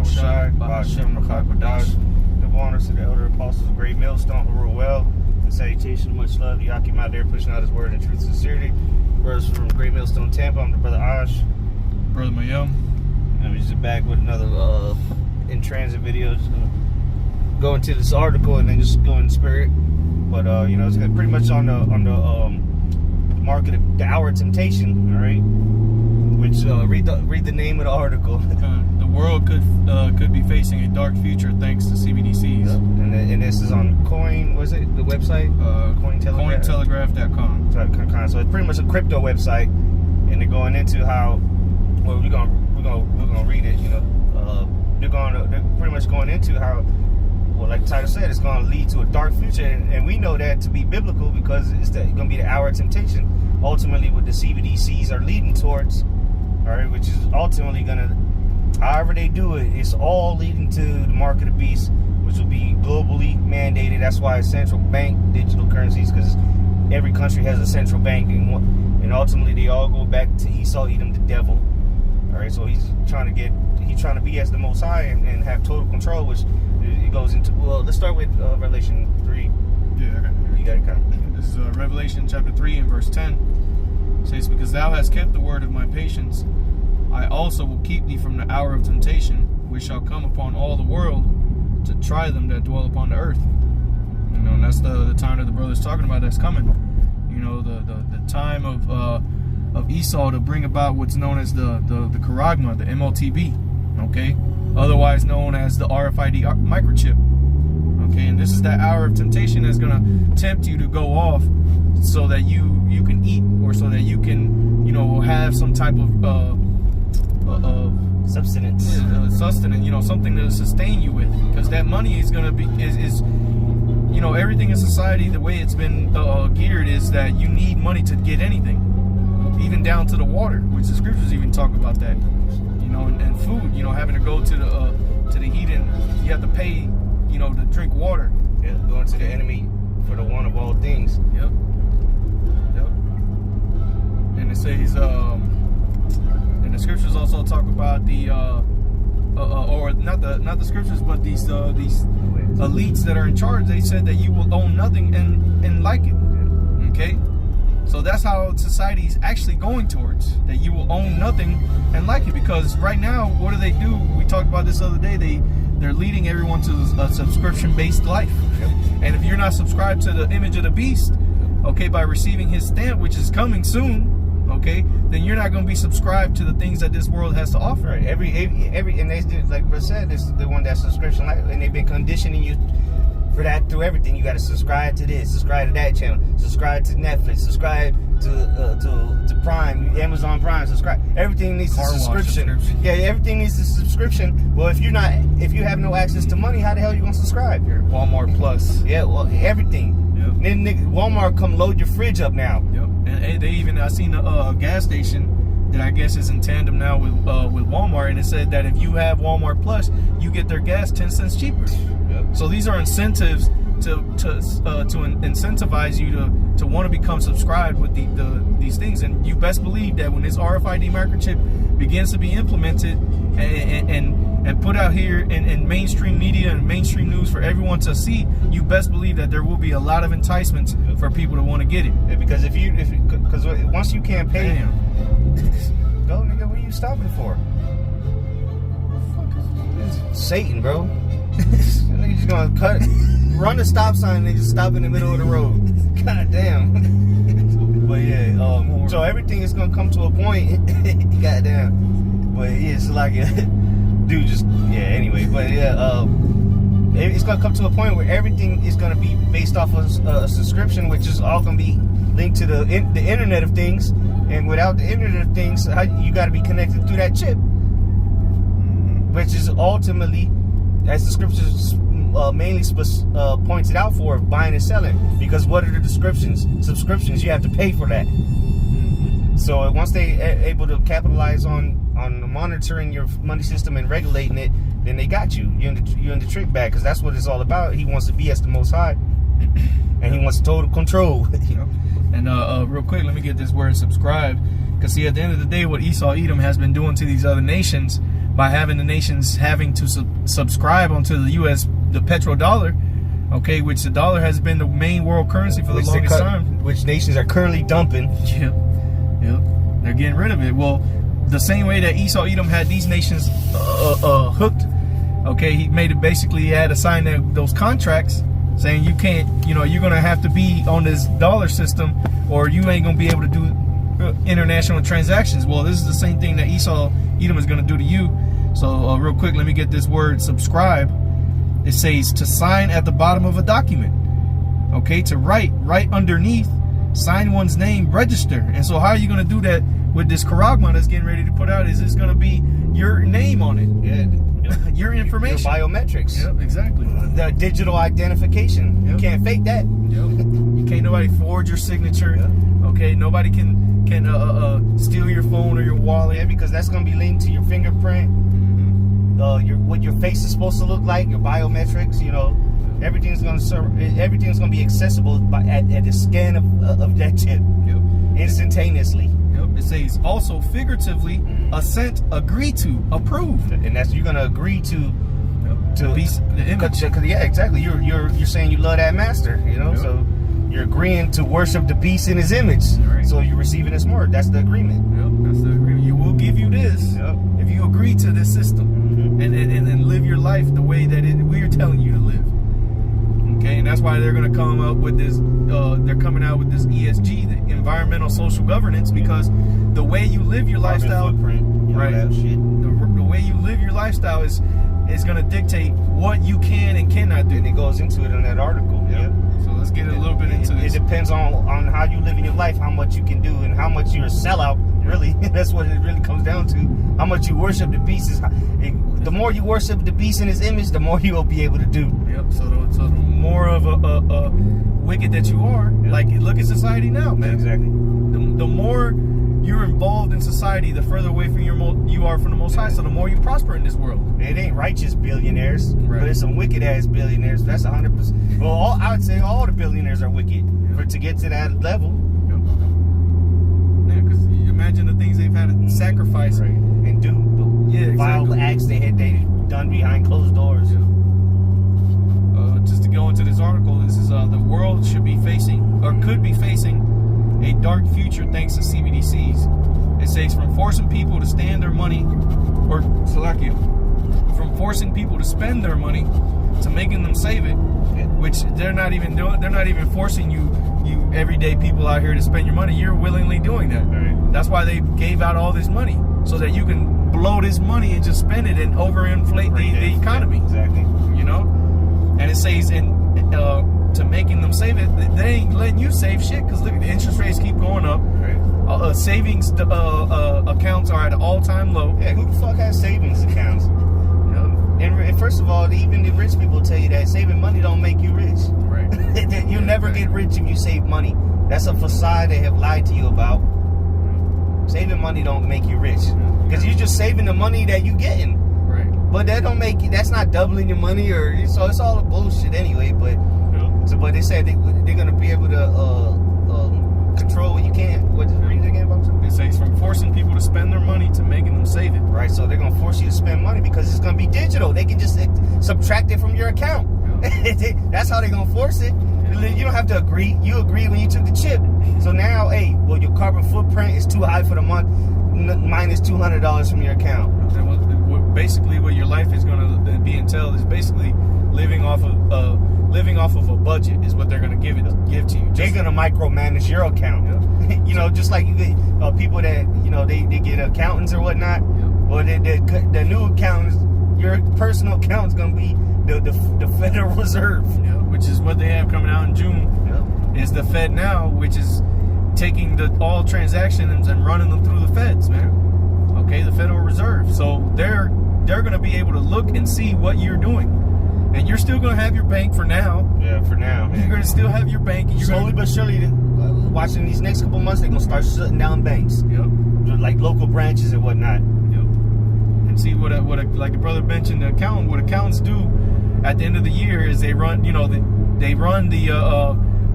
Yahweh Shai, Ba'ashem Rakakwadash. Double honors to the elder apostles of Great Millstone who rule well. And salutation, much love to Yakim out there pushing out his word in truth and sincerity. Brothers from Great Millstone, Tampa. I'm the brother Ash. Brother Mayum. And we're just back with another in transit video. Just gonna go into this article and then just go in spirit. But you know, it's pretty much on the market of the hour of temptation. All right. Which read the name of the article. The world could be facing a dark future thanks to CBDCs. Yep. And this is on Coin. Was it the website? Cointelegraph.com. So it's pretty much a crypto website, and they're going into how. Well, we're gonna read it. You know, they're pretty much going into how. Well, like the title said, it's going to lead to a dark future, and we know that to be biblical because it's going to be the hour of temptation. Ultimately, what the CBDCs are leading towards. All right, which is ultimately gonna, however they do it, it's all leading to the mark of the beast, which will be globally mandated. That's why central bank digital currencies, because every country has a central bank, and ultimately they all go back to Esau, Edom, the devil. All right, so he's trying to be as the Most High and have total control, which it goes into. Well, let's start with Revelation 3. Yeah, I got it. You got it, kind of. This is Revelation chapter 3 and verse 10. It says, "Because thou hast kept the word of my patience, I also will keep thee from the hour of temptation, which shall come upon all the world, to try them that dwell upon the earth." You know, and that's the time that the brother's talking about that's coming. You know, the time of Esau to bring about what's known as the charagma, the MLTB, okay, otherwise known as the RFID microchip. Okay, and this is that hour of temptation that's gonna tempt you to go off, so that you can eat, or so that you can, you know, have some type of Sustenance, you know, something to sustain you with, because that money is gonna be is you know, everything in society, the way it's been geared is that you need money to get anything, even down to the water, which the scriptures even talk about that. You know, and food, you know, having to go to the heathen, you have to pay, you know, to drink water. Yeah, going to the enemy for the one of all things. Yep. And it says, and the scriptures also talk about the, or not the scriptures, but these elites that are in charge. They said that you will own nothing and like it. Okay, so that's how society is actually going towards, that you will own nothing and like it. Because right now, what do? We talked about this the other day. They're leading everyone to a subscription-based life. Yep. And if you're not subscribed to the image of the beast, okay, by receiving his stamp, which is coming soon, okay, then you're not going to be subscribed to the things that this world has to offer. Right. Every and they did, like Bruce said, this is the one that's subscription, like, and they've been conditioning you for that through everything. You got to subscribe to this, subscribe to that channel, subscribe to Netflix, subscribe to Prime, Amazon Prime, subscribe. Everything needs a subscription. Yeah, everything needs a subscription. Well, if you have no access to money, how the hell are you gonna subscribe? Here, Walmart Plus. Yeah, well, everything. Yep. Then Walmart come load your fridge up now. Yep. And they even, I seen a gas station that I guess is in tandem now with Walmart, and it said that if you have Walmart Plus, you get their gas 10 cents cheaper. Yep. So these are incentives to incentivize you to want to become subscribed with these things. And you best believe that when this RFID microchip begins to be implemented and put out here in mainstream media and mainstream news for everyone to see, you best believe that there will be a lot of enticements for people to want to get it. Yeah, because because once you can't pay him, go nigga, what are you stopping for? It's Satan, bro. Nigga just gonna run the stop sign and they just stop in the middle of the road. God damn. But yeah, so everything is gonna come to a point. Goddamn. But yeah, it's like dude, just anyway. But yeah, it's gonna come to a point where everything is gonna be based off of a subscription, which is all gonna be linked to the Internet of Things. And without the Internet of Things, you got to be connected through that chip, which is ultimately, as the scriptures mainly points it out, for buying and selling. Because what are the subscriptions? You have to pay for that. So once they are able to capitalize on monitoring your money system and regulating it, then they got you. You're in the trick bag, because that's what it's all about. He wants to be as the Most High, and he wants total control. And real quick, let me get this word subscribe, because see, at the end of the day, what Esau Edom has been doing to these other nations, by having the nations having to subscribe onto the petrodollar, okay, which the dollar has been the main world currency for the longest time. Which nations are currently dumping. Yep. They're getting rid of it. Well, the same way that Esau Edom had these nations hooked, okay, he made it basically, he had to sign those contracts saying you can't, you're going to have to be on this dollar system or you ain't going to be able to do international transactions. Well, this is the same thing that Esau Edom is going to do to you. So real quick, let me get this word subscribe. It says to sign at the bottom of a document. Okay, to write right underneath, sign one's name, register. And so how are you going to do that with this Karagma that's getting ready to put out? Is it's going to be your name on it? Yeah. Your information. Your biometrics. Yep, exactly. The digital identification. Yep. You can't fake that. Yep. You can't nobody forge your signature. Yep. Okay, nobody can steal your phone or your wallet. Yeah, because that's going to be linked to your fingerprint. What your face is supposed to look like, your biometrics, everything's gonna be accessible at the scan of that chip. Yep. Instantaneously. Yep. It says also figuratively assent, agree to, approve. And that's you're gonna agree to the image. Yeah, exactly. You're saying you love that master, Yep. So you're agreeing to worship the beast in his image. Right. So you're receiving his word. That's the agreement. Yep, that's the agreement. You will give you this if you agree to this system. And live your life the way that we're telling you to live. Okay, and that's why they're going to come up with this. They're coming out with this ESG, the environmental social governance, because the way you live your lifestyle, right? That shit. The way you live your lifestyle is going to dictate what you can and cannot do. And it goes into it in that article. Yep. So let's get a little bit into this. It depends on how you live in your life, how much you can do, and how much you're a sellout. Really, that's what it really comes down to. How much you worship the beast the more you worship the beast in his image, the more you will be able to do. Yep. So the more of a wicked that you are, like look at society now, man. Exactly. The more you're involved in society, the further away from you are from the Most High. So the more you prosper in this world. It ain't righteous billionaires, right. But it's some wicked ass billionaires. That's 100%. Well, I would say all the billionaires are wicked to get to that level. Yeah, because imagine the things they've had to sacrifice and do. Vile acts they done behind closed doors. Just to go into this article, this is the world should be facing or could be facing a dark future thanks to CBDCs. It says from forcing people to stand their money, or from forcing people to spend their money to making them save it, which they're not even doing. They're not even forcing you everyday people out here to spend your money. You're willingly doing that. Right. That's why they gave out all this money so that you can blow this money and just spend it and overinflate the economy. Exactly. And it says to making them save it, they ain't letting you save shit because look, the interest rates keep going up. Right. Savings accounts are at an all-time low. Yeah, who the fuck has savings accounts? And first of all, even the rich people tell you that saving money don't make you rich. Right. You never get rich if you save money. That's a facade they have lied to you about. Saving money don't make you rich because you're just saving the money that you getting. Right. But that don't make you. That's not doubling your money, so it's all a bullshit anyway. But but they said they're gonna be able to control what you can. What read it again, Bob? It says from forcing people to spend their money to making them save it. Right. So they're gonna force you to spend money because it's gonna be digital. They can just subtract it from your account. That's how they're gonna force it. You don't have to agree. You agree when you took the chip. So now, your carbon footprint is too high for the month. Minus $200 from your account. Basically, what your life is going to be entailed is basically living off of a budget is what they're going to give to you. They're going to micromanage your account. Yeah. Just like you get people that they get accountants or whatnot. Yeah. Well, the new accountants, your personal account is going to be the Federal Reserve. Yeah. Which is what they have coming out in June. Yeah. Is the Fed now, which is taking all transactions and running them through the feds, man. Okay, the Federal Reserve. So they're going to be able to look and see what you're doing, and you're still going to have your bank for now. Yeah, for now. You're going to still have your bank. And slowly but surely, watching these next couple months, they're going to start shutting down banks. Yep. Like local branches and whatnot. Yep. And see what like the brother mentioned, what accountants do at the end of the year is they run, they run the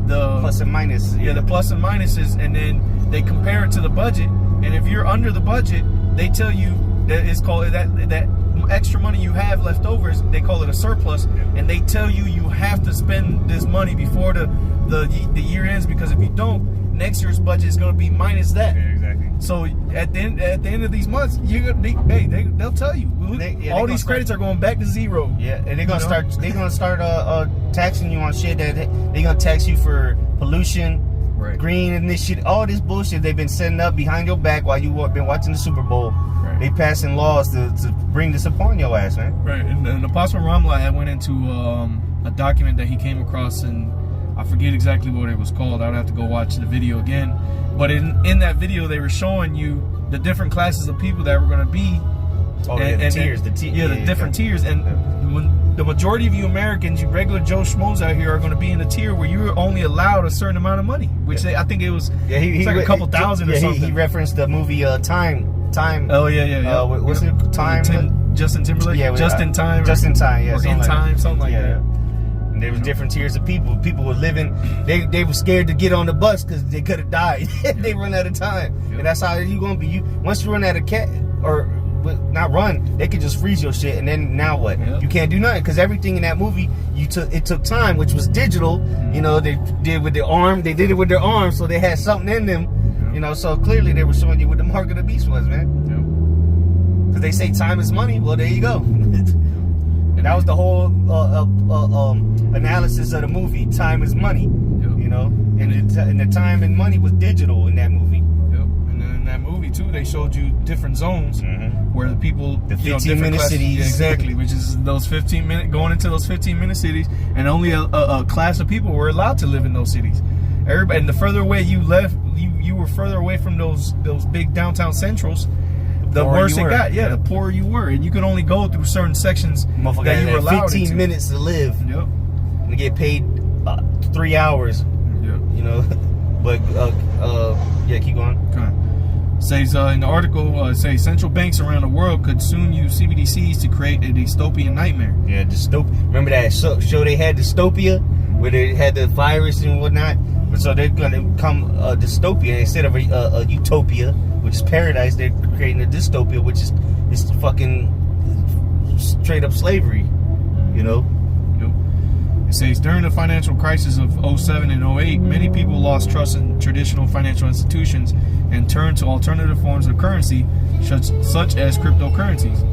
plus and minus. Yeah, the plus and minuses, and then they compare it to the budget. And if you're under the budget, they tell you It's called that extra money you have left over. They call it a surplus, and they tell you have to spend this money before the year ends, because if you don't, next year's budget is going to be minus that. Yeah, exactly. So at the end of these months, they'll tell you all these credits are going back to zero. Yeah, and they're gonna start taxing you on shit that they're gonna tax you for pollution, right, green and this shit, all this bullshit they've been setting up behind your back while you've been watching the Super Bowl. Right. They passing laws to bring this upon your ass, man. Right, and Apostle Ramla had went into a document that he came across, and I forget exactly what it was called. I'd have to go watch the video again. But in that video, they were showing you the different classes of people that were going to be. Oh, the tiers. The different tiers. And when the majority of you Americans, you regular Joe Schmoes out here, are going to be in a tier where you're only allowed a certain amount of money, which I think it was it's like a couple thousand or something. He referenced the movie Time. Oh, yeah. What's it? Time? Justin Timberlake? Yeah, Just in Time. Just in Time, yeah. Or In Time, something like that. And there was different tiers of people. People were living. They were scared to get on the bus because they could have died. They run out of time, and that's how you gonna be. Once you run out of not run, they could just freeze your shit, and then now what? Yep. You can't do nothing because everything in that movie it took time, which was digital. You know, they did with their arm. They did it with their arm, so they had something in them. You know, so clearly they were showing you what the mark of the beast was, man. Because they say time is money. Well, there you go. And that was the whole analysis of the movie. Time is money, you know, and the time and money was digital in that movie. Yep. And then in that movie too, they showed you different zones where the people, the 15-minute cities, exactly, which is those 15-minute going into those 15-minute cities, and only a class of people were allowed to live in those cities. Everybody, and the further away you left, you were further away from those big downtown centrals. The worse it got, the poorer you were, and you could only go through certain sections that you were allowed 15 minutes to live. Yep. And get paid 3 hours. Yep. You know, but keep going. Okay. Says in the article, say central banks around the world could soon use CBDCs to create a dystopian nightmare. Yeah, remember that show they had, Dystopia, where they had the virus and whatnot. So they're gonna become a dystopia instead of a utopia, which is paradise. They're creating a dystopia, which is fucking straight up slavery, you know. It says during the financial crisis of 07 and 08, many people lost trust in traditional financial institutions and turned to alternative forms of currency, such as cryptocurrencies.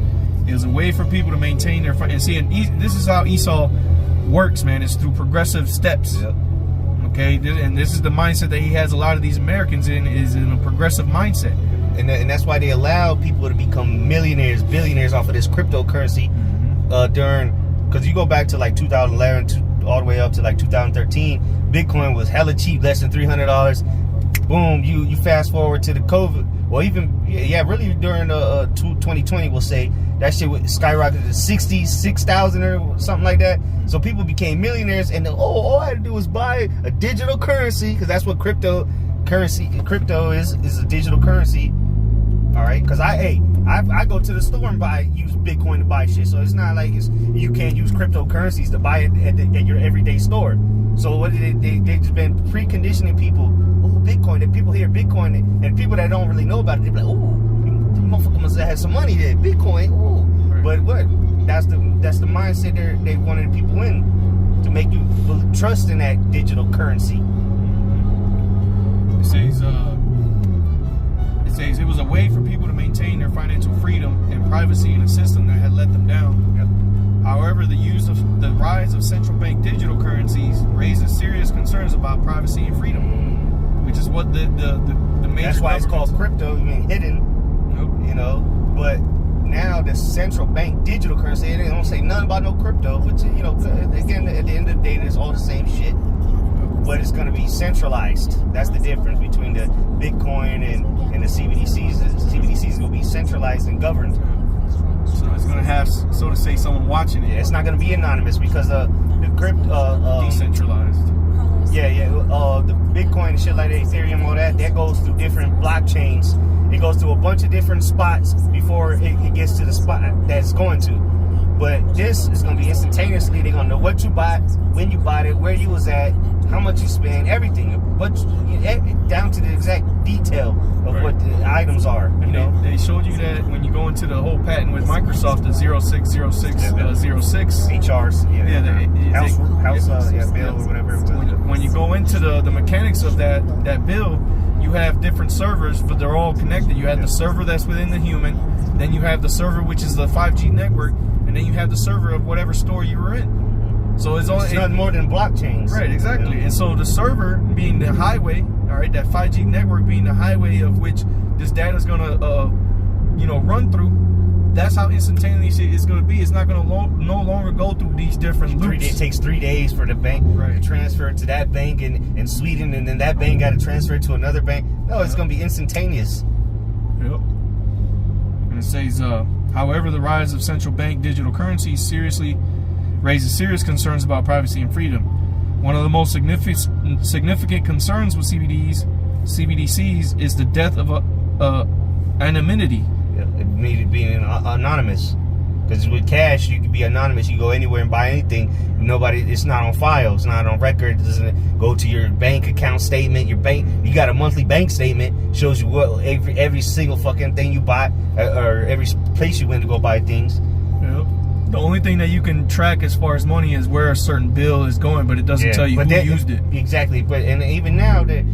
It was a way for people to maintain their and this is how Esau works, man. It's through progressive steps. Yep. Okay, and this is the mindset that he has a lot of these Americans is in a progressive mindset. And that's why they allow people to become millionaires, billionaires off of this cryptocurrency because you go back to like 2011 all the way up to like 2013, Bitcoin was hella cheap, less than $300. Boom, you fast forward to the COVID, well really during 2020, we'll say, that shit skyrocketed to 66,000 or something like that. So people became millionaires, and all I had to do was buy a digital currency, because that's what crypto is a digital currency. All right, because I go to the store and use Bitcoin to buy shit. So it's not like you can't use cryptocurrencies to buy it at your everyday store. So what they just been preconditioning people. Oh, Bitcoin. And people hear Bitcoin, and people that don't really know about it, they be like, oh, the motherfucker must have had some money there. Bitcoin. Oh, right. But what? That's the mindset they wanted people in, to make you trust in that digital currency. It says it was a way for people to maintain their financial freedom and privacy in a system that had let them down. Yep. However, the rise of central bank digital currencies raises serious concerns about privacy and freedom, which is what the major. That's why it's called crypto. I mean, hidden. Yep. You know, but now the central bank digital currency, they don't say nothing about no crypto, which, you know, again, at the end of the day, it's all the same shit, but it's going to be centralized. That's the difference between the Bitcoin and the CBDCs. The CBDCs is going to be centralized and governed. So it's going to have, so to say, someone watching it. Yeah, it's not going to be anonymous, because the crypto decentralized. The Bitcoin and shit like that, Ethereum, all that goes through different blockchains. It goes to a bunch of different spots before it gets to the spot that it's going to. But this is going to be instantaneously. They're going to know what you bought, when you bought it, where you was at, how much you spent, everything. But down to the exact detail of what the items are. You know, they showed you that when you go into the whole with Microsoft, the 060606. HRs, bill or whatever it was. When you go into the mechanics of that bill, you have different servers, but they're all connected. You have the server that's within the human, then you have the server which is the 5G network, and then you have the server of whatever store you were in. So it's nothing more than blockchains. Right, exactly. And so the server being the highway, all right, that 5G network being the highway of which this data is gonna, run through. That's how instantaneous it's going to be. It's not going to no longer go through these different loops. It takes 3 days for the bank to transfer it to that bank in Sweden, and then that bank got to transfer it to another bank. No, it's going to be instantaneous. Yep. And it says, however, the rise of central bank digital currencies raises serious concerns about privacy and freedom. One of the most significant concerns with CBDCs is the death of anonymity. It needed being anonymous, because with cash you can be anonymous. You go anywhere and buy anything. It's not on file. It's not on record. It doesn't go to your bank account statement. You got a monthly bank statement, shows you what every single fucking thing you buy, or every place you went to go buy things. Yep. The only thing that you can track as far as money is where a certain bill is going, but it doesn't tell you who used it. Exactly. And even now that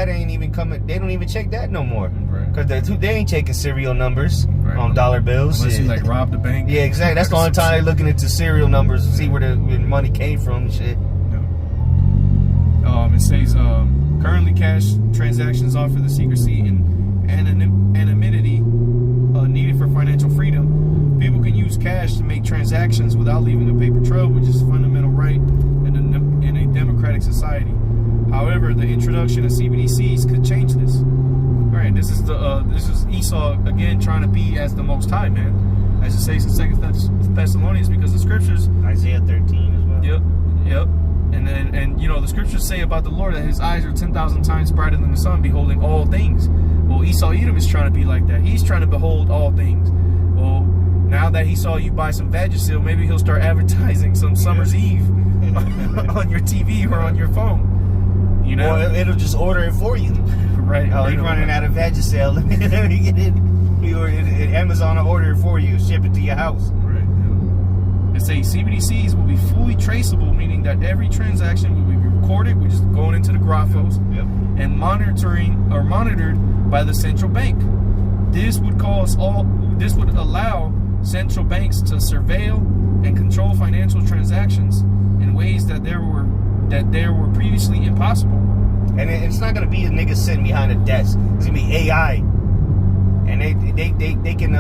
ain't even coming. They don't even check that no more. Because they ain't checking serial numbers on dollar bills. Unless you rob the bank. Yeah, exactly. That's the only time they're looking into serial numbers to see where the money came from and shit. It says currently cash transactions offer the secrecy and anonymity needed for financial freedom. People can use cash to make transactions without leaving a paper trail, which is a fundamental right in a democratic society. However, the introduction of CBDCs could change this. Right, this is Esau again trying to be as the Most High, man. As it says in 2 Thessalonians, because the scriptures, Isaiah 13 as well. Yep. And the scriptures say about the Lord that His eyes are 10,000 times brighter than the sun, beholding all things. Well, Esau Edom is trying to be like that. He's trying to behold all things. Well, now that he saw you buy some Vagisil, maybe he'll start advertising some Summer's Eve on your TV or on your phone. Or it'll just order it for you. Right. Oh, you're running out of Vagisil. Let me get it. Amazon will order it for you, ship it to your house. Right. It says CBDCs will be fully traceable, meaning that every transaction will be recorded, which is going into the Graphos, and monitored by the central bank. This would allow central banks to surveil and control financial transactions in ways that there were previously impossible. And it's not gonna be a nigga sitting behind a desk. It's gonna be AI, and they can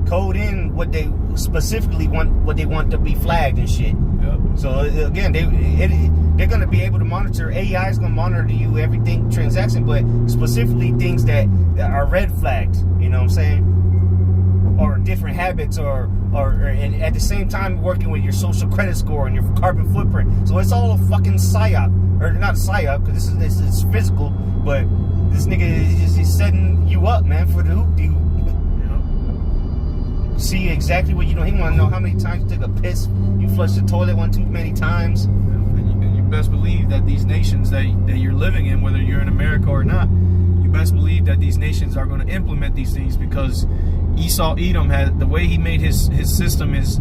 code in what they specifically want to be flagged and shit. Yep. So again, they're gonna be able to monitor. AI is gonna monitor you everything transaction, but specifically things that are red flagged. You know what I'm saying? Or different habits, and at the same time working with your social credit score and your carbon footprint. So it's all a fucking psyop, or not a psyop, because this is physical, but this nigga is just setting you up, man, for the hoop deal. See exactly what you know. He want to know how many times you took a piss, you flushed the toilet one too many times. And you best believe that these nations that you're living in, whether you're in America or not, you best believe that these nations are going to implement these things, because Esau Edom had the way he made his system is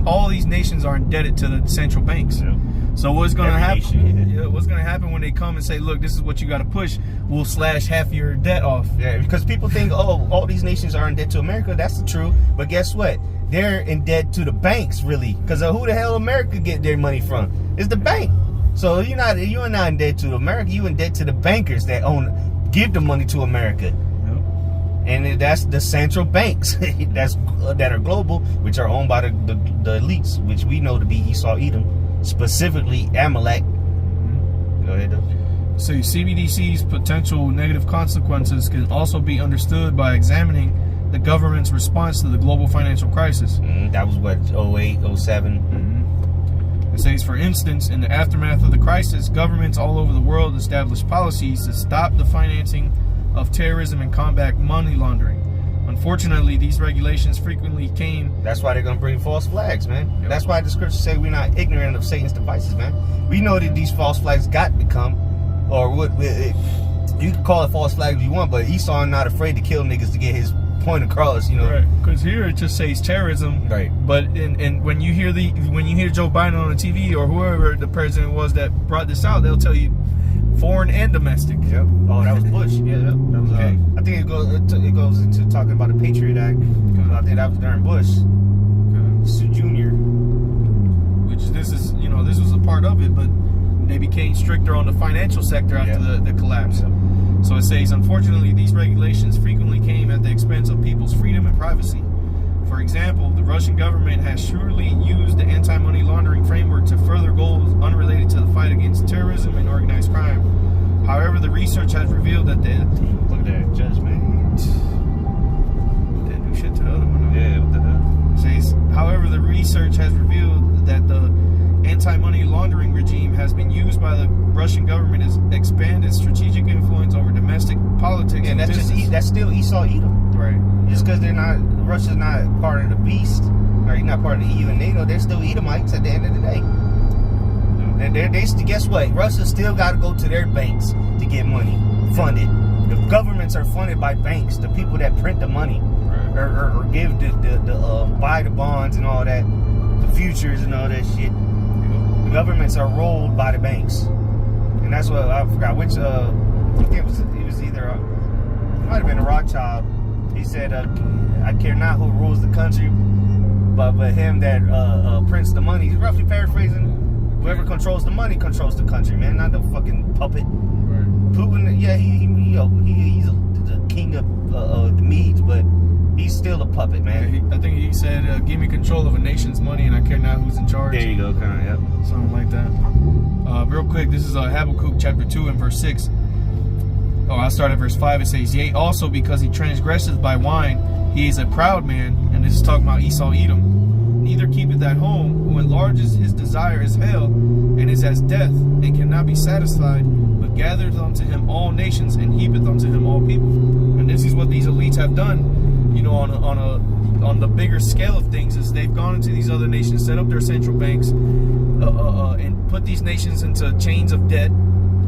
all these nations are indebted to the central banks. Yeah. So what's going to happen? What's going to happen when they come and say, "Look, this is what you got to push. We'll slash half your debt off." Yeah, because people think, "Oh, all these nations are in debt to America." That's the truth, but guess what? They're in debt to the banks, really, because who the hell America get their money from? It's the bank. So you're not in debt to America. You're in debt to the bankers that give the money to America. And that's the central banks that are global, which are owned by the elites, which we know to be Esau Edom, specifically Amalek. Go ahead, though. So CBDC's potential negative consequences can also be understood by examining the government's response to the global financial crisis. That was what, 08, 07? It says, for instance, in the aftermath of the crisis, governments all over the world established policies to stop the financing of terrorism and combat money laundering. Unfortunately, these regulations frequently came... That's why they're going to bring false flags, man. Yep. That's why the scriptures say we're not ignorant of Satan's devices, man. We know that these false flags got to come, or what you can call it false flags if you want, but Esau not afraid to kill niggas to get his point across, you know. Right. Because here it just says terrorism. Right. But when you hear Joe Biden on the TV or whoever the president was that brought this out, they'll tell you foreign and domestic. Yep. Oh, that was Bush. Yeah, that was. Okay. I think it goes into talking about the Patriot Act. I think that was during Bush. Jr. Which this was a part of it, but they became stricter on the financial sector after the collapse. Yep. So it says, unfortunately, these regulations frequently came at the expense of people's freedom and privacy. For example, the Russian government has surely used the anti-money laundering framework to further goals unrelated to the fight against terrorism and organized crime. However, the research has revealed that look at that judgment. They do shit to the other one. Yeah, what the hell? However, the research has revealed that the anti-money laundering regime has been used by the Russian government to expand its strategic influence over domestic politics. And that's that's still Esau Edom. Right. Just because Russia's not part of the beast, or not part of the EU and NATO, they're still Edomites at the end of the day. And they guess what? Russia still got to go to their banks to get money funded. The governments are funded by banks, the people that print the money. Or give the buy the bonds and all that, the futures and all that shit. The governments are rolled by the banks, and that's what I forgot which. I think it was either it might have been a Rothschild. He said, "I care not who rules the country, but him that prints the money." He's roughly paraphrasing. Whoever controls the money controls the country, man. Not the fucking puppet. Right. Putin, yeah, he's the king of the Medes, but he's still a puppet, man. Yeah, I think he said, "Give me control of a nation's money, and I care not who's in charge." There you go, kind of, yep. Something like that. Real quick, this is Habakkuk chapter 2 and verse 6. Oh, I'll start at verse 5. It says, "Yea, also because he transgresseth by wine, he is a proud man." And this is talking about Esau Edom. "Neither keepeth at home, who enlarges his desire is hell, and is as death, and cannot be satisfied, but gathereth unto him all nations, and heapeth unto him all people." And this is what these elites have done. You know, on the bigger scale of things, is they've gone into these other nations, set up their central banks, and put these nations into chains of debt,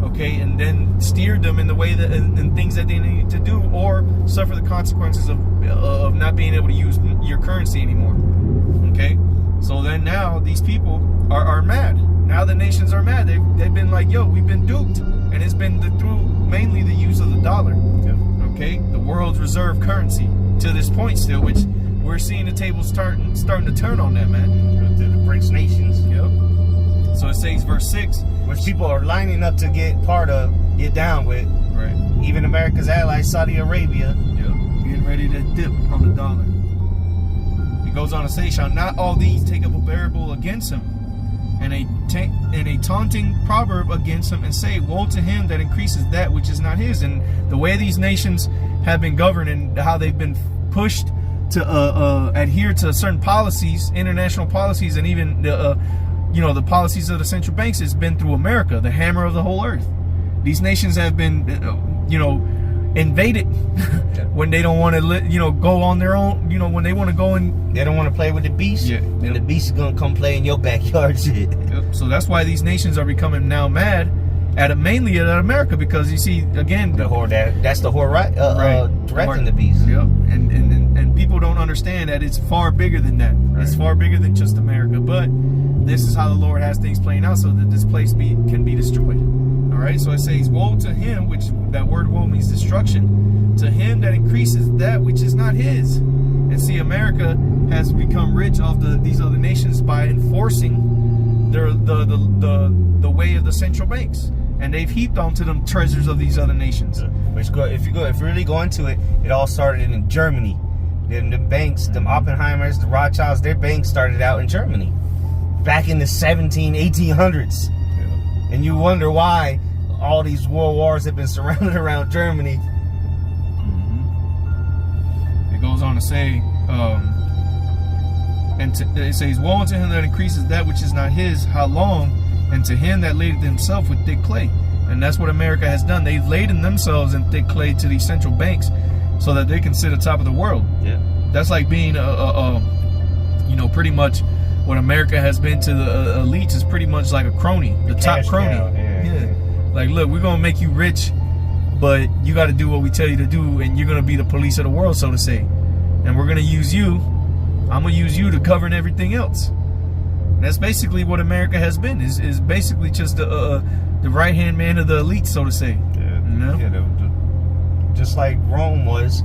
okay, and then steered them in the way that and things that they need to do, or suffer the consequences of not being able to use your currency anymore. Okay, so then now these people are mad. Now the nations are mad. They've been like, yo, we've been duped, and it's been through mainly the use of the dollar. Okay, the world's reserve currency to this point still, which we're seeing the tables starting to turn on that, man. To the BRICS nations. Yep. So it says verse 6, which people are lining up to get down with. Right. Even America's allies, Saudi Arabia. Yep. Getting ready to dip on the dollar. He goes on to say, "Shall not all these take up a parable against him, and a taunting proverb against him, and say, woe to him that increases that which is not his." And the way these nations have been governed and how they've been pushed to adhere to certain policies, international policies, and even the policies of the central banks has been through America, the hammer of the whole earth. These nations have been, invaded when they don't want to, go on their own. When they want to go and they don't want to play with the beast. Yeah. Then the beast is gonna come play in your backyard, shit. Yep. So that's why these nations are becoming now mad mainly at America, because you see again that's the whore right directing the beast. Yep. And people don't understand that it's far bigger than that. Right. It's far bigger than just America. But this is how the Lord has things playing out so that this place can be destroyed. All right. So it says, "Woe to him," which that word "woe" means destruction. "To him that increases that which is not his." And see, America has become rich off these other nations by enforcing the way of the central banks. And they've heaped onto them treasures of these other nations. If you really go into it, it all started in Germany. The banks, the Oppenheimers, the Rothschilds, their banks started out in Germany back in the 1800s. Yeah. And you wonder why all these world wars have been surrounded around Germany. Mm-hmm. It goes on to say, it says, "Woe unto him that increases that which is not his, how long? And to him that ladeth himself with thick clay." And that's what America has done. They've laden themselves in thick clay to these central banks so that they can sit atop of the world. Yeah. That's like being pretty much what America has been to the elites is pretty much like a crony, the top crony. Yeah. Like, look, we're gonna make you rich, but you got to do what we tell you to do, and you're gonna be the police of the world, so to say. and we're gonna use you. I'm gonna use you to govern everything else. And that's basically what America has been. Is basically just the right hand man of the elite, so to say. Yeah, you know? Just like Rome was.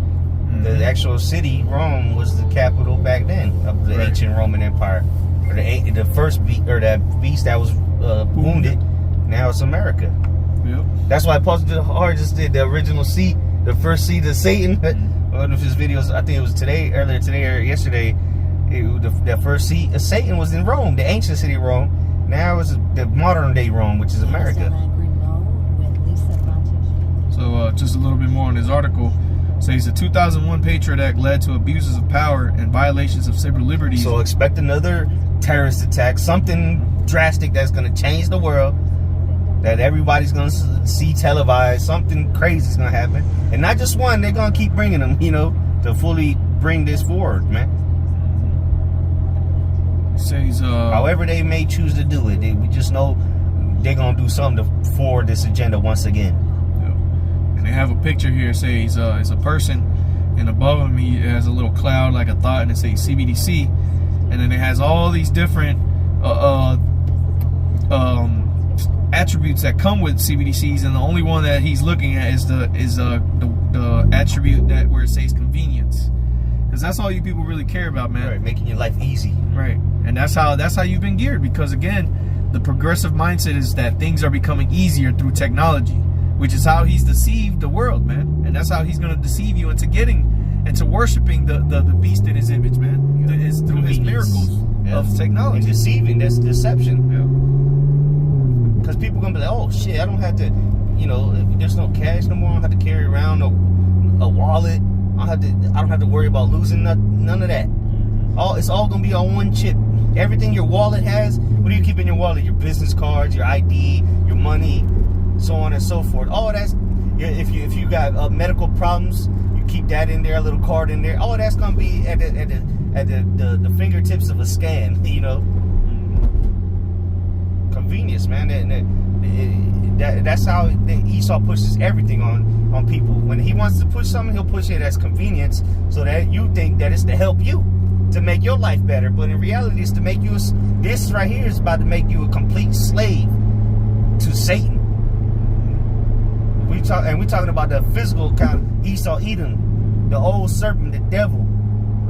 The actual city, Rome, was the capital back then of the ancient Roman Empire. Or the first beast, or that beast that was wounded. Now it's America. Yep. That's why Paul just did the original seed, the first seed of Satan. One of his videos, I think it was earlier today or yesterday. The first seed of Satan was in Rome, the ancient city of Rome. Now it's the modern day Rome, which is America. So just a little bit more on this article. Says the 2001 Patriot Act led to abuses of power and violations of civil liberties. So expect another terrorist attack, something drastic that's going to change the world, that everybody's going to see televised. Something crazy is going to happen. And not just one, they're going to keep bringing them, to fully bring this forward, man. Says, however they may choose to do it, we just know they're going to do something to forward this agenda once again. And they have a picture here. It says it's a person, and above him he has a little cloud like a thought, and it says CBDC, and then it has all these different attributes that come with CBDCs, and the only one that he's looking at is the attribute that where it says convenience, because that's all you people really care about, man. Right, making your life easy. Right, and that's how you've been geared, because again, the progressive mindset is that things are becoming easier through technology, which is how he's deceived the world, man. And that's how he's going to deceive you into worshiping the beast in his image, man. Yeah. It's through his miracles of technology. And deceiving, that's deception. Because people going to be like, oh, shit, I don't have to, if there's no cash no more, I don't have to carry around a wallet. I don't have to worry about losing none of that. It's all going to be on one chip. Everything your wallet has, what do you keep in your wallet? Your business cards, your ID, your money, so on and so forth. All that's, if you got medical problems, you keep that in there, a little card in there. All that's gonna be at the fingertips of a scan. Convenience, man. That's how Esau pushes everything on people. When he wants to push something, he'll push it as convenience, so that you think that it's to help you, to make your life better. But in reality, it's to make you. This right here is about to make you a complete slave to Satan. We're talking about the physical kind of Esau, Edom, the old serpent, the devil,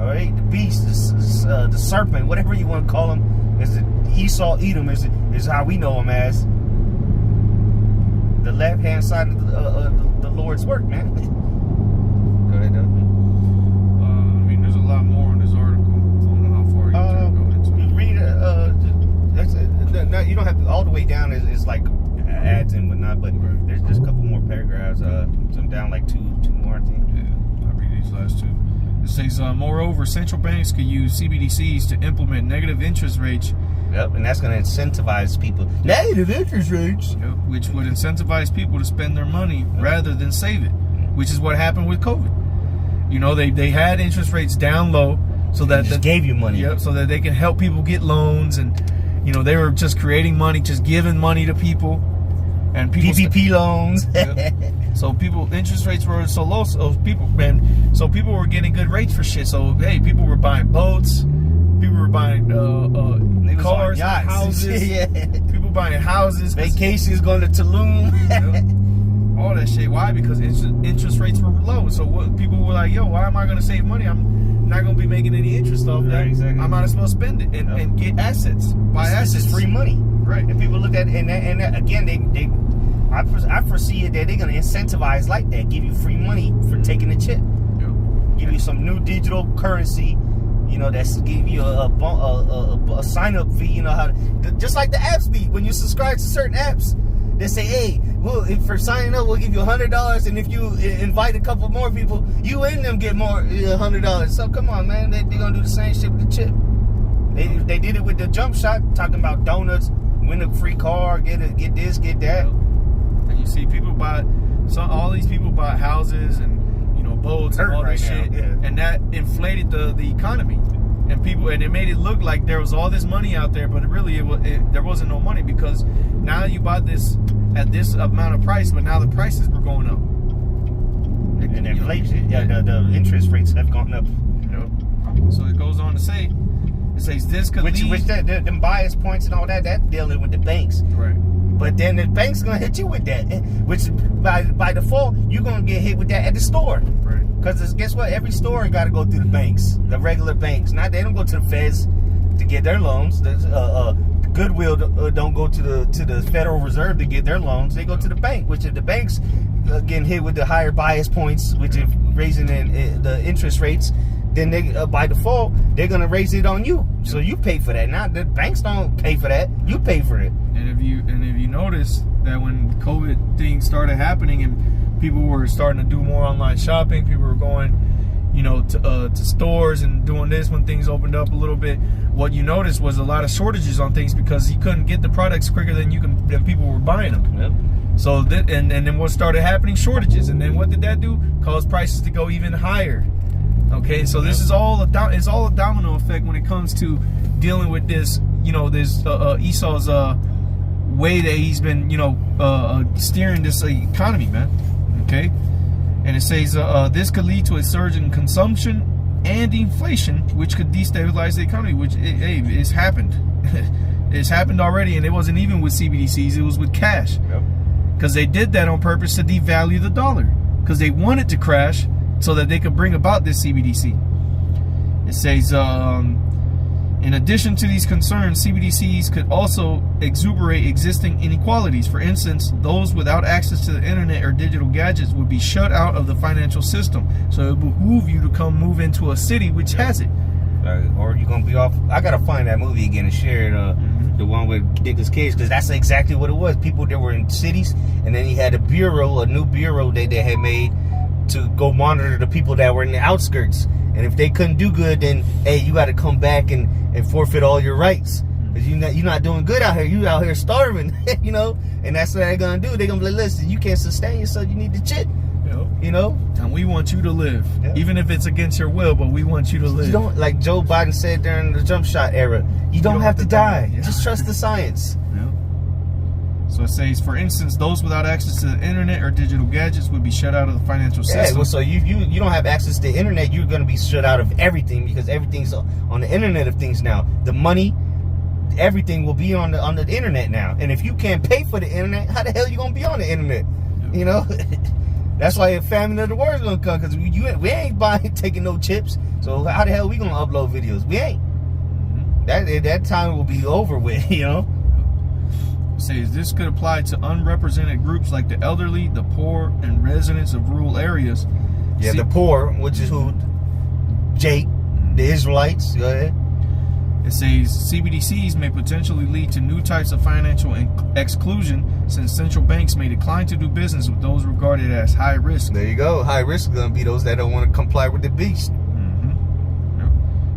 all right, the beast, the serpent, whatever you want to call him. Is the Esau, Edom is how we know him as. The left hand side of the Lord's work, man. Go ahead, Doug. There's a lot more on this article. I don't know how far you can go into. Read you don't have to, all the way down is like ads and whatnot, but there's a couple more paragraphs. Some down like two more, I think. Yeah, I'll read these last two. It says, moreover, central banks could use CBDCs to implement negative interest rates. Yep, and that's going to incentivize people. Negative interest rates. Yep, which would incentivize people to spend their money rather than save it, which is what happened with COVID. They had interest rates down low so that they gave you money. Yep, so that they can help people get loans, and they were just creating money, just giving money to people. And people PPP loans. Yep. So interest rates were so low, so people were getting good rates for shit. So hey, people were buying boats, people were buying cars, houses. Yeah. People buying houses, vacations, going to Tulum. All that shit. Why? Because interest rates were low. So people were like, yo, why am I going to save money? I'm not going to be making any interest off that. Exactly. I might as well spend it and get assets. Buy assets. This is free money. Right. And people look at it, and again, I foresee it that they're going to incentivize like that, give you free money for taking the chip. Yep. Give you some new digital currency, that's give you a sign up fee, just like the apps be. When you subscribe to certain apps, they say, hey, well, if for signing up, we'll give you $100, and if you invite a couple more people, you and them get more $100. So come on, man, they're going to do the same shit with the chip. They did it with the jump shot, talking about donuts, win a free car, get this, get that. And you see people all these people bought houses and boats and all this shit, and that inflated the economy, and it made it look like there was all this money out there, but really there wasn't no money, because now you bought this at this amount of price, but now the prices were going up. And inflation, the interest rates have gone up. So it goes on to say, it says this could lead... Which them bias points and all that, that's dealing with the banks. Right. But then the bank's going to hit you with that. Which, by default, you're going to get hit with that at the store. Right. Because guess what? Every store got to go through the banks. The regular banks. They don't go to the feds to get their loans. Goodwill don't go to the Federal Reserve to get their loans. They go to the bank, which if the banks getting hit with the higher bias points, which is raising the interest rates, then they by default they're gonna raise it on you. So you pay for that. Now the banks don't pay for that. You pay for it. And if you notice that when COVID things started happening and people were starting to do more online shopping, people were going, to stores and doing this when things opened up a little bit. What you noticed was a lot of shortages on things because you couldn't get the products quicker than people were buying them. Yep. So and then what started happening? Shortages. And then what did that do? Cause prices to go even higher. Okay, so this is all a domino effect when it comes to dealing with this. This Esau's way that he's been steering this economy, man. Okay, and it says this could lead to a surge in consumption and inflation, which could destabilize the economy. Which it's happened. It's happened already, and it wasn't even with CBDCs; it was with cash. Yep. Because they did that on purpose to devalue the dollar, because they wanted to crash so that they could bring about this CBDC. It says, in addition to these concerns, CBDCs could also exuberate existing inequalities. For instance, those without access to the internet or digital gadgets would be shut out of the financial system. So it would behoove you to move into a city which has it. Or you're going to be off. I got to find that movie again and share it. The one with Nicolas Cage, because that's exactly what it was. People that were in cities, and then he had a new bureau that they had made to go monitor the people that were in the outskirts. And if they couldn't do good, then hey, you got to come back and forfeit all your rights, because you're not doing good out here. You out here starving, And that's what they're gonna do. They're gonna be like, listen, you can't sustain yourself. You need to chip. And we want you to live, even if it's against your will. But we want you to live. You don't, like Joe Biden said during the jump shot era. You don't have to die. Yeah. Just trust the science. So it says, for instance, those without access to the internet or digital gadgets would be shut out of the financial system. Well, so you don't have access to the internet, you're going to be shut out of everything, because everything's on the internet of things now. The money, everything will be on the internet now. And if you can't pay for the internet, how the hell are you going to be on the internet? That's why a famine of the world is going to come, because we ain't taking no chips. So how the hell are we going to upload videos? We ain't. That time will be over with, Says this could apply to unrepresented groups like the elderly, the poor, and residents of rural areas. Yeah, the poor, which is who? Jake, the Israelites. Go ahead. It says CBDCs may potentially lead to new types of financial exclusion, since central banks may decline to do business with those regarded as high risk. There you go. High risk is going to be those that don't want to comply with the beast.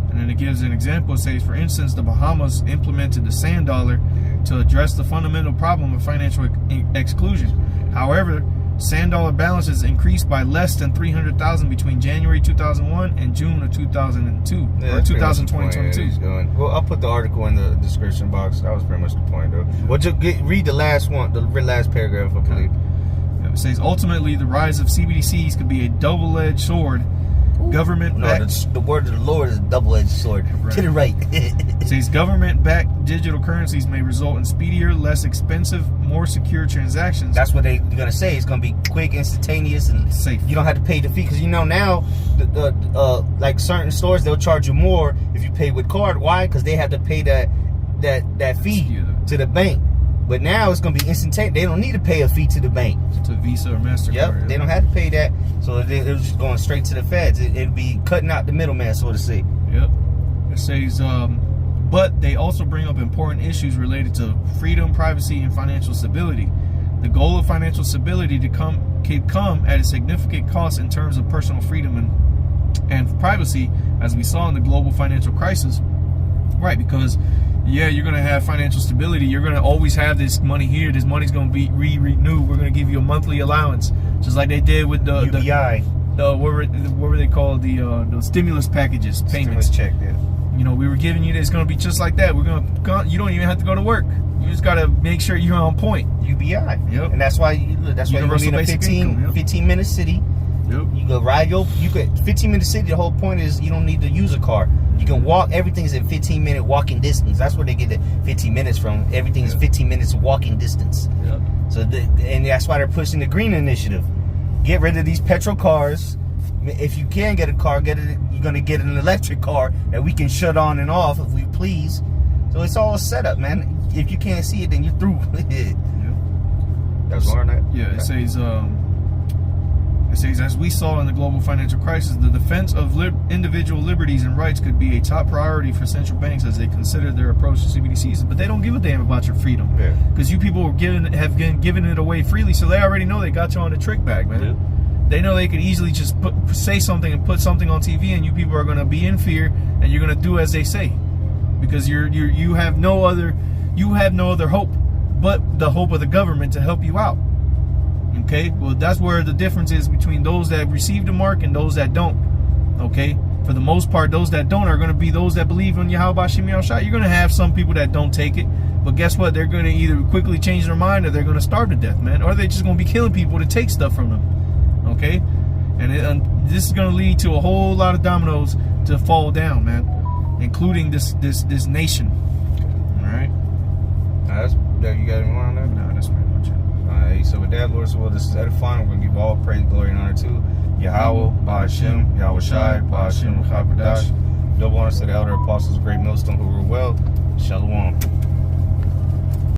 And then it gives an example. It says, for instance, the Bahamas implemented the sand dollar to address the fundamental problem of financial exclusion. However, sand dollar balances increased by less than 300,000 between January 2001 and June of 2002 or 2022. Well, I'll put the article in the description box. That was pretty much the point, though. Well, just read the last one, the last paragraph, I believe. It says, ultimately, the rise of CBDCs could be a double-edged sword. The word of the Lord is a double-edged sword. Right. To the right. It says government-backed digital currencies may result in speedier, less expensive, more secure transactions. That's what they're going to say. It's going to be quick, instantaneous, and safe. You don't have to pay the fee, because now, like certain stores, they'll charge you more if you pay with card. Why? Because they have to pay that fee to the bank. But now it's going to be instantaneous. They don't need to pay a fee to the bank. To Visa or MasterCard. Yep, they don't have to pay that. So it was just going straight to the feds. It'd be cutting out the middleman, so to say. Yep. It says, but they also bring up important issues related to freedom, privacy, and financial stability. The goal of financial stability could come at a significant cost in terms of personal freedom and privacy, as we saw in the global financial crisis. Right, because you're going to have financial stability. You're going to always have this money here. This money's going to be renewed. We're going to give you a monthly allowance, just like they did with the UBI. What were they called? The stimulus packages, payments. Stimulus check, yeah. We were giving you this. It's going to be just like that. You don't even have to go to work. You just got to make sure you're on point. UBI. Yep. And that's why you need a 15-minute city. Yep. You can ride you could 15-minute city. The whole point is you don't need to use a car. You can walk. Everything's in 15-minute walking distance. That's where they get the 15 minutes from. Everything's 15 minutes walking distance. Yep. So and that's why they're pushing the green initiative. Get rid of these petrol cars. If you can get a car, you're gonna get an electric car that we can shut on and off if we please. So it's all a setup, man. If you can't see it, then you're through with it. That's more than that. Yeah, it says, as we saw in the global financial crisis, the defense of individual liberties and rights could be a top priority for central banks as they consider their approach to CBDCs. But they don't give a damn about your freedom, because you people have been giving it away freely, so they already know they got you on the trick bag, man. Yeah. They know they could easily just say something and put something on TV, and you people are going to be in fear, and you're going to do as they say, because you have no other hope but the hope of the government to help you out. Okay, well, that's where the difference is between those that receive the mark and those that don't. Okay, for the most part, those that don't are going to be those that believe in Yahweh Shem Yahushua. You're going to have some people that don't take it, but guess what? They're going to either quickly change their mind, or they're going to starve to death, man, or they're just going to be killing people to take stuff from them. Okay, and this is going to lead to a whole lot of dominoes to fall down, man, including this nation. All right. You got any more on that? No, that's pretty much it. Alright, so with that, Lord, so well, this is edifying. We're going to give all praise, glory, and honor to Yahweh, Ba'ashem, Yahweh Shai, Ba'ashem, Chapadash. Double honors to the elder apostles, great millstone who rule well. Shalom.